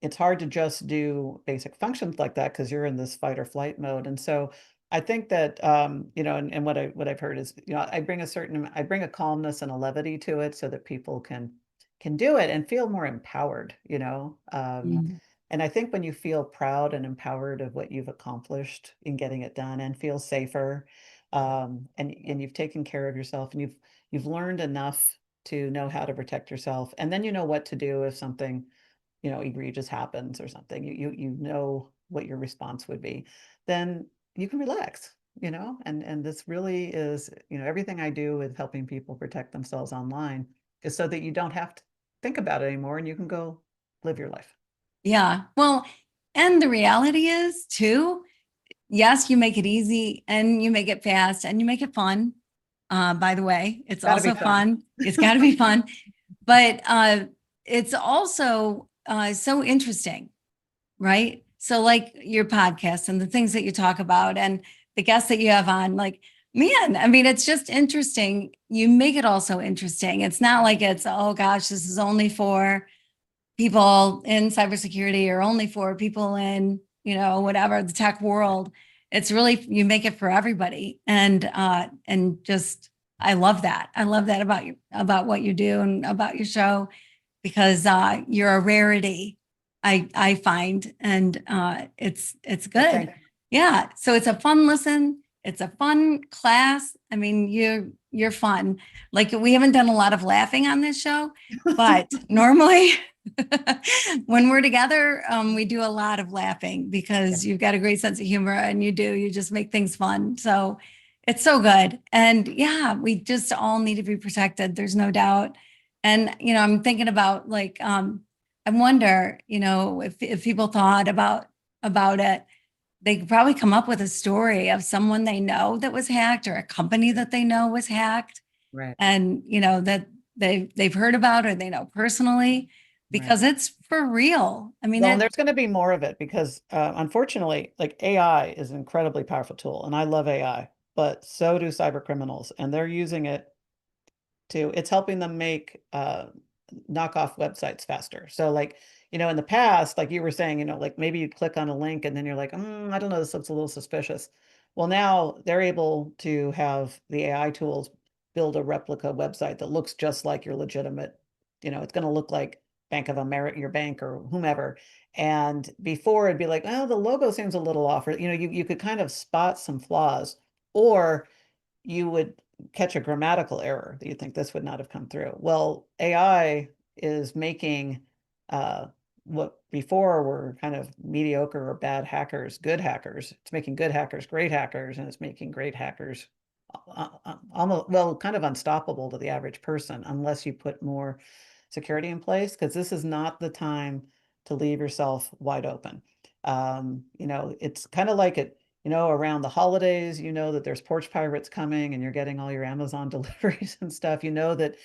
it's hard to just do basic functions like that because you're in this fight or flight mode. And so I think that and what I've heard is, I bring a calmness and a levity to it so that people can do it and feel more empowered. Mhm. And I think when you feel proud and empowered of what you've accomplished in getting it done and feel safer, and you've taken care of yourself and you've learned enough to know how to protect yourself, and then you know what to do if something egregious happens or something, you know what your response would be, then you can relax. and this really is, everything I do with helping people protect themselves online is so that you don't have to think about it anymore and you can go live your life. Yeah. Well, and the reality is too, yes, you make it easy and you make it fast and you make it fun. By the way, it's Got to be also fun. fun. It's got to be fun, but it's also so interesting, right? So, like your podcast and the things that you talk about and the guests that you have on, like, man, I mean, it's just interesting. You make it also interesting. It's not like it's, oh gosh, this is only for people in cybersecurity or only for people in, whatever the tech world. It's really, you make it for everybody. And just, I love that. I love that about what you do and about your show, because you're a rarity, I find, and it's Well, good. thank you. Yeah. So it's a fun listen. It's a fun class. I mean, you're fun. Like, we haven't done a lot of laughing on this show, but normally when we're together, we do a lot of laughing because you've got a great sense of humor and you just make things fun. So it's so good. And yeah, we just all need to be protected. There's no doubt. And, I'm thinking about like, I wonder, if people thought about it, they could probably come up with a story of someone they know that was hacked or a company that they know was hacked, Right, and that they've heard about or they know personally, right. because it's for real. I mean, Well, and that there's going to be more of it because unfortunately, like AI is an incredibly powerful tool, and I love AI, but so do cyber criminals, and they're using it it's helping them make knockoff websites faster. So like, in the past, like you were saying, like maybe you click on a link and then you're like, I don't know, this looks a little suspicious. Well, now they're able to have the AI tools build a replica website that looks just like your legitimate, it's going to look like Bank of America, your bank or whomever. And before it'd be like, oh, the logo seems a little off, or, you could kind of spot some flaws, or you would catch a grammatical error that you think this would not have come through. Well, AI is making what before were kind of mediocre or bad hackers good hackers. It's making good hackers great hackers, and it's making great hackers almost, well, kind of unstoppable to the average person unless you put more security in place, because this is not the time to leave yourself wide open. It's kind of like it, around the holidays, that there's porch pirates coming and you're getting all your Amazon deliveries and stuff, that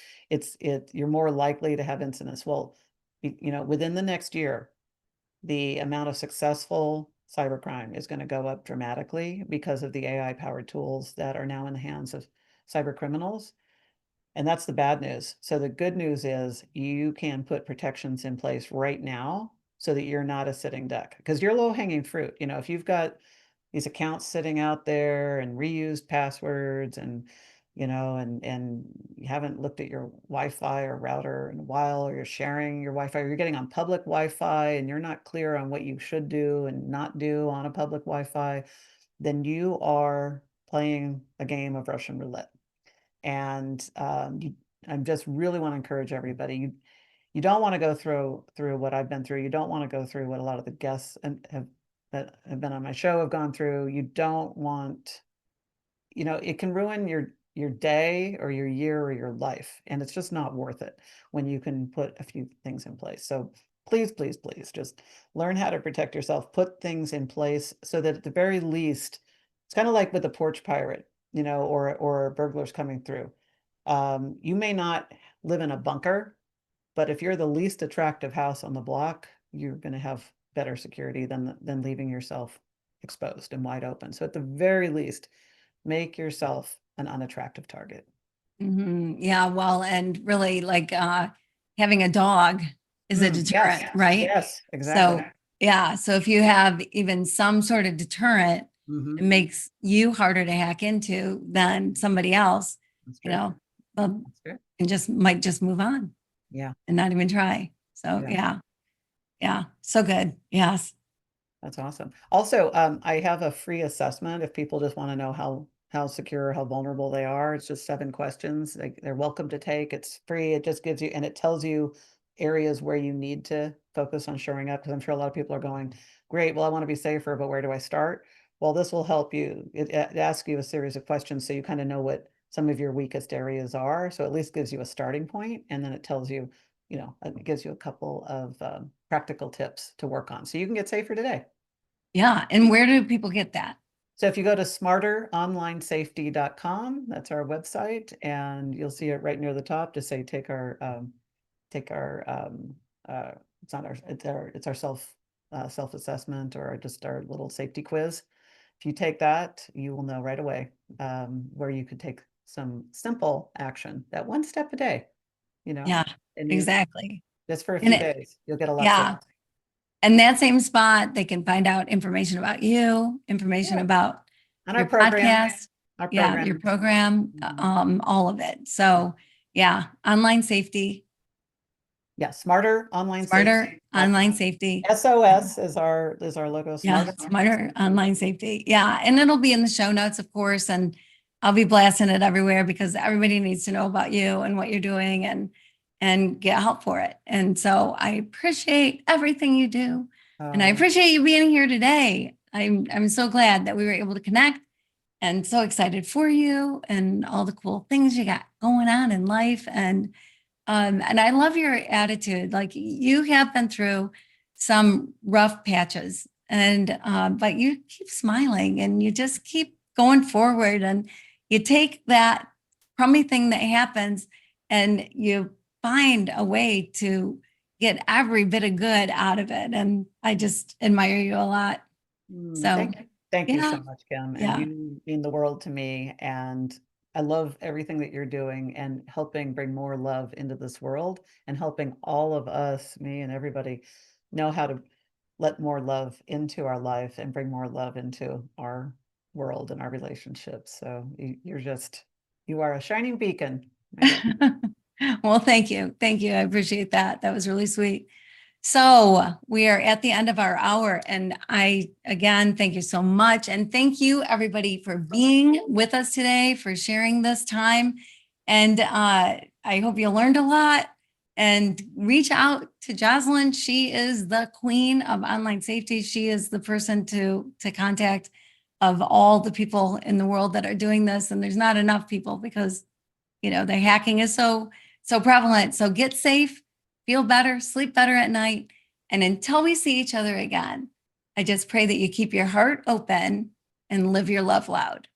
you're more likely to have incidents. Well, within the next year, the amount of successful cybercrime is going to go up dramatically because of the AI powered tools that are now in the hands of cyber criminals. And that's the bad news. So the good news is you can put protections in place right now so that you're not a sitting duck, because you're low hanging fruit. If you've got these accounts sitting out there and reused passwords and you haven't looked at your Wi-Fi or router in a while, or you're sharing your Wi-Fi, or you're getting on public Wi-Fi and you're not clear on what you should do and not do on a public Wi-Fi, then you are playing a game of Russian roulette. And I just really want to encourage everybody. You don't want to go through what I've been through. You don't want to go through what a lot of the guests that have been on my show have gone through. You don't want, it can ruin your day or your year or your life, and it's just not worth it when you can put a few things in place. So please, please, please just learn how to protect yourself, put things in place so that at the very least, it's kind of like with the porch pirate, or burglars coming through. You may not live in a bunker, but if you're the least attractive house on the block, you're going to have better security than leaving yourself exposed and wide open. So at the very least, make yourself an unattractive target. yeah, well, and really like having a dog is a Yes, deterrent, right? yes, exactly. So yeah, so if you have even some sort of deterrent, it Hmm. makes you harder to hack into than somebody else, That's you true. know, um, That's true. and just might just move on Yeah, and not even try. So yeah, yeah, yeah, so good. Yes. that's awesome. Also, I have a free assessment if people just want to know how secure, how vulnerable they are. It's just 7 questions. They're welcome to take. It's free. It just gives you, and it tells you areas where you need to focus on showing up. Because I'm sure a lot of people are going, great, well, I want to be safer, but where do I start? Well, this will help you. It asks you a series of questions so you kind of know what some of your weakest areas are. So at least gives you a starting point, and then it tells you, it gives you a couple of practical tips to work on so you can get safer today. Yeah. And where do people get that? So if you go to smarteronlinesafety.com, that's our website, and you'll see it right near the top to say take our it's not our it's our self-assessment or just our little safety quiz. If you take that, you will know right away where you could take some simple action, that one step a day, Yeah, and you exactly. just for a And few it, days, you'll get a lot yeah. further. And that same spot, they can find out information about you, information Yeah. about And your podcast, our yeah, your program. program, all of it. So yeah, online safety, Yeah, smarter online smarter safety. online safety. SOS is our logo, Yeah, smarter. smarter online safety. Yeah. And it'll be in the show notes, of course. And I'll be blasting it everywhere because everybody needs to know about you and what you're doing and get help for it. And so I appreciate everything you do. And I appreciate you being here today. I'm so glad that we were able to connect and so excited for you and all the cool things you got going on in life. And I love your attitude. Like you have been through some rough patches, and but you keep smiling and you just keep going forward, and you take that crummy thing that happens, and you find a way to get every bit of good out of it. And I just admire you a lot. So Thank you yeah, so much, Kim. And yeah. you mean the world to me. And I love everything that you're doing and helping bring more love into this world and helping all of us, me and everybody, know how to let more love into our life and bring more love into our world and our relationships. So you are a shining beacon, my dear. Well, thank you. Thank you. I appreciate that. That was really sweet. So we are at the end of our hour. And I, again, thank you so much. And thank you, everybody, for being with us today, for sharing this time. And I hope you learned a lot. And reach out to Jocelyn. She is the queen of online safety. She is the person to contact of all the people in the world that are doing this. And there's not enough people because, the hacking is so prevalent. So get safe, feel better, sleep better at night. And until we see each other again, I just pray that you keep your heart open and live your love loud.